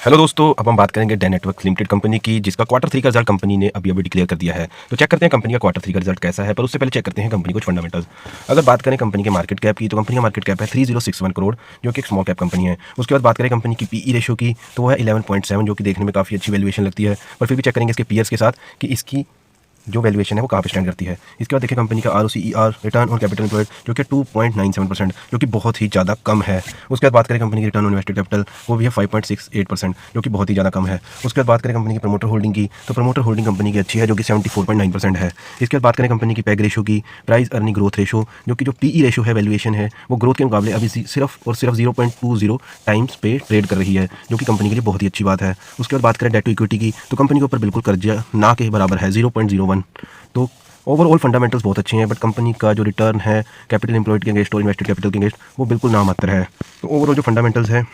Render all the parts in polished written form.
Hello दोस्तों, अब हम बात करेंगे डैन नेटवर्क्स लिमिटेड कंपनी की, जिसका क्वार्टर 3 का रिजल्ट कंपनी ने अभी डिक्लेयर कर दिया है। तो चेक करते हैं कंपनी का क्वार्टर 3 का रिजल्ट कैसा है, पर उससे पहले चेक करते हैं कंपनी कुछ फंडामेंटल्स। अगर बात करें कंपनी के मार्केट कैप की, तो कंपनी का मार्केट कैप है 3061 करोड़, जो कि एक स्मॉल कैप कंपनी है। उसके बाद बात करें कंपनी की पीई रेशो की, तो वो है 11.7, जो कि देखने में काफ़ी अच्छी वैल्यूएशन लगती है। पर फिर भी चेक करेंगे इसके पीयर्स के साथ कि इसकी जो वैल्यूएशन है वो कहाँ पे स्टैंड करती है। इसके बाद देखिए कंपनी का ROCER, return on capital employed, जो कि 2.97%, जो कि बहुत ही ज़्यादा कम है। उसके बाद बात करें कंपनी की रिटर्न ऑन इन्वेस्टेड कैपिटल, वो भी है 5.68%, जो कि बहुत ही ज़्यादा कम है। उसके बाद बात करें कंपनी की प्रमोटर होल्डिंग की, तो प्रमोटर होल्डिंग कंपनी की अच्छी है, जो कि 74.9% है। इसके बाद बात करें कंपनी की पैग रेशो की, प्राइस अर्निंग ग्रोथ रेशो, जो कि जो पीई रेशो है, वैल्यूएशन है, वो ग्रोथ के मुकाबले अभी सिर्फ और सिर्फ 0.20 टाइम्स पे ट्रेड कर रही है, जो कि कंपनी के लिए बहुत ही अच्छी बात है। उसके बाद बात करें डेट टू इक्विटी की, तो कंपनी के ऊपर बिल्कुल कर्जा ना के बराबर है, 0.01। तो ओवरऑल फंडामेंटल्स बहुत अच्छे हैं, बट कंपनी का जो रिटर्न है कैपिटल एम्प्लॉयड के अगेंस्ट और इन्वेस्टेड कैपिटल के अगेंस्ट, वो बिल्कुल नामात्र है। तो ओवरऑल जो फंडामेंटल्स है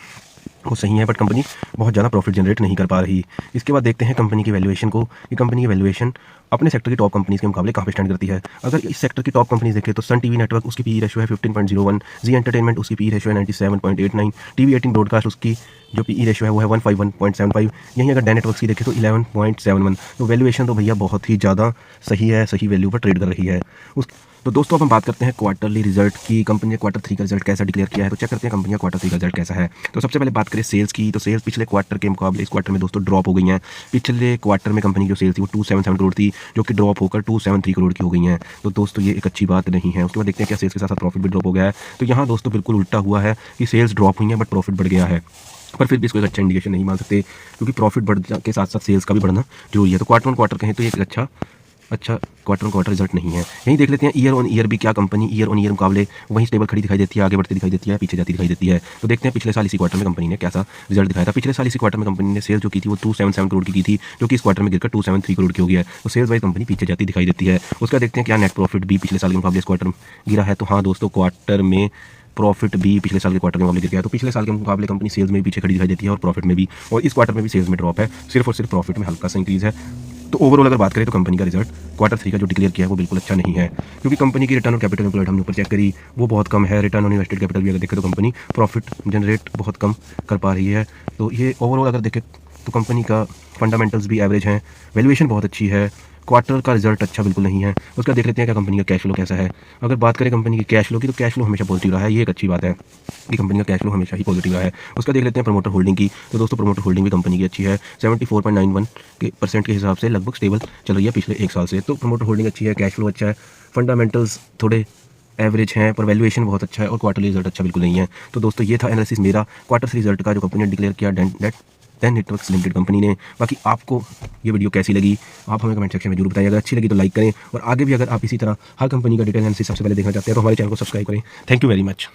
वो सही है, बट कंपनी बहुत ज़्यादा प्रॉफिट जनरेट नहीं कर पा रही। इसके बाद देखते हैं कंपनी की वैल्यूएशन को, कि कंपनी की वैल्यूएशन अपने सेक्टर की टॉप कंपनीज के मुकाबले कहाँ पे स्टैंड करती है। अगर इस सेक्टर की टॉप कंपनीज देखें तो सन टीवी नेटवर्क, उसकी पीई रेशो है 15.01, जी एंटरटेनमेंट, उसकी पीई रेशो है 97.89, TV18 ब्रॉडकास्ट, उसकी जो पीई रेशो है वो है 151.75। यहीं अगर डैन नेटवर्क्स की देखें तो 11.71। तो वैल्यूएशन तो भैया बहुत ही ज़्यादा सही है, सही वैल्यू पर ट्रेड कर रही है। तो दोस्तों अब हम बात करते हैं क्वार्टरली रिजल्ट की। कंपनी ने क्वार्टर 3 का रिजल्ट कैसा डिक्लेयर किया है, तो चेक करते हैं कंपनी का क्वार्टर 3 का रिजल्ट कैसा है। तो सबसे पहले बात करें सेल्स की, तो सेल्स पिछले क्वार्टर के मुकाबले इस क्वार्टर में दोस्तों ड्रॉप हो गई हैं। पिछले क्वार्टर में कंपनी की जो सेल्स थी वो 277 करोड़ थी, जो कि ड्रॉप होकर 273 करोड़ की हो गई हैं। तो दोस्तों ये एक अच्छी बात नहीं है। उसके बाद देखते हैं क्या सेल्स के साथ साथ प्रॉफिट भी ड्रॉप हो गया है। तो यहाँ दोस्तों बिल्कुल उल्टा हुआ है कि सेल्स ड्रॉप हुई हैं बट प्रॉफिट बढ़ गया है। पर फिर भी इसको एक अच्छा इंडिकेशन नहीं मान सकते, क्योंकि प्रॉफिट बढ़ के साथ साथ सेल्स का भी बढ़ना जरूरी है। तो क्वार्टर ऑन क्वार्टर कहें तो ये एक अच्छा क्वार्टर ऑन क्वार्टर रिजल्ट नहीं है। यहीं देख लेते हैं ईयर ऑन ईयर भी, क्या कंपनी ईयर ऑन ईयर मुकाबले वहीं स्टेबल खड़ी दिखाई देती है, आगे बढ़ती दिखाई देती है, पीछे जाती दिखाई देती है। तो देखते हैं पिछले साल इसी क्वार्टर में कंपनी ने कैसा रिजल्ट दिखाया था। पिछले साल इसी क्वार्टर में कंपनी ने सेल्स जो की थी वो 277 करोड़ की थी, जो कि इस क्वार्टर में गिरकर 273 करोड़ की हो गई है। तो सेल्स वाइज कंपनी पीछे जाती दिखाई देती है। उसका देखते हैं क्या नेट प्रॉफिट भी पिछले साल के मुकाबले इस क्वार्टर में गिरा है। तो हाँ दोस्तों, क्वार्टर में प्रॉफिट भी पिछले साल के क्वार्टर के मुकाबले गिर गया है। तो पिछले साल के मुकाबले कंपनी सेल्स में भी पीछे खड़ी दिखाई देती है और प्रॉफिट में भी, और इस क्वार्टर में भी सेल्स में ड्रॉप है, सिर्फ और सिर्फ प्रॉफिट में हल्का सा इंक्रीज है। तो ओवरऑल अगर बात करें तो कंपनी का रिजल्ट क्वार्टर 3 का जो डिक्लेयर किया है वो बिल्कुल अच्छा नहीं है, क्योंकि कंपनी की रिटर्न ऑन कैपिटल एम्प्लॉयड हमने ऊपर चेक करी वो बहुत कम है। रिटर्न ऑन इन्वेस्टेड कैपिटल भी अगर देखें तो कंपनी प्रॉफिट जनरेट बहुत कम कर पा रही है। तो ये ओवरऑल अगर देखें तो कंपनी का फंडामेंटल्स भी एवरेज हैं, वैल्यूएशन बहुत अच्छी है, क्वार्टर का रिजल्ट अच्छा बिल्कुल नहीं है। उसका देख लेते हैं क्या कंपनी का कैश फ्लो कैसा है। अगर बात करें कंपनी की कैश फ्लो की, तो कैश फ्लो हमेशा पॉजिटिव रहा है, ये एक अच्छी बात है कि कंपनी का कैश फ्लो हमेशा ही पॉजिटिव रहा है। उसका देख लेते हैं प्रमोटर होल्डिंग की, तो दोस्तों प्रमोटर होल्डिंग भी कंपनी की अच्छी है, 74.91% के हिसाब से लगभग स्टेबल चल रही है पिछले एक साल से। तो प्रमोटर होल्डिंग अच्छी है, कैश फ्लो अच्छा है, फंडामेंटल्स थोड़े एवरेज हैं, पर वैल्यूएशन बहुत अच्छा है और क्वार्टरली रिजल्ट अच्छा बिल्कुल नहीं है। तो दोस्तों ये था एनालिसिस मेरा क्वार्टर 3 रिजल्ट का, जो कंपनी ने डिक्लेयर किया डैन नेटवर्क्स लिमिटेड कंपनी ने। बाकी आपको ये वीडियो कैसी लगी आप हमें कमेंट सेक्शन में जरूर बताइए। अगर अच्छी लगी तो लाइक करें, और आगे भी अगर आप इसी तरह हर कंपनी का डिटेल एनालिसिस सबसे पहले देखना चाहते हैं तो हमारे चैनल को सब्सक्राइब करें। Thank you very much.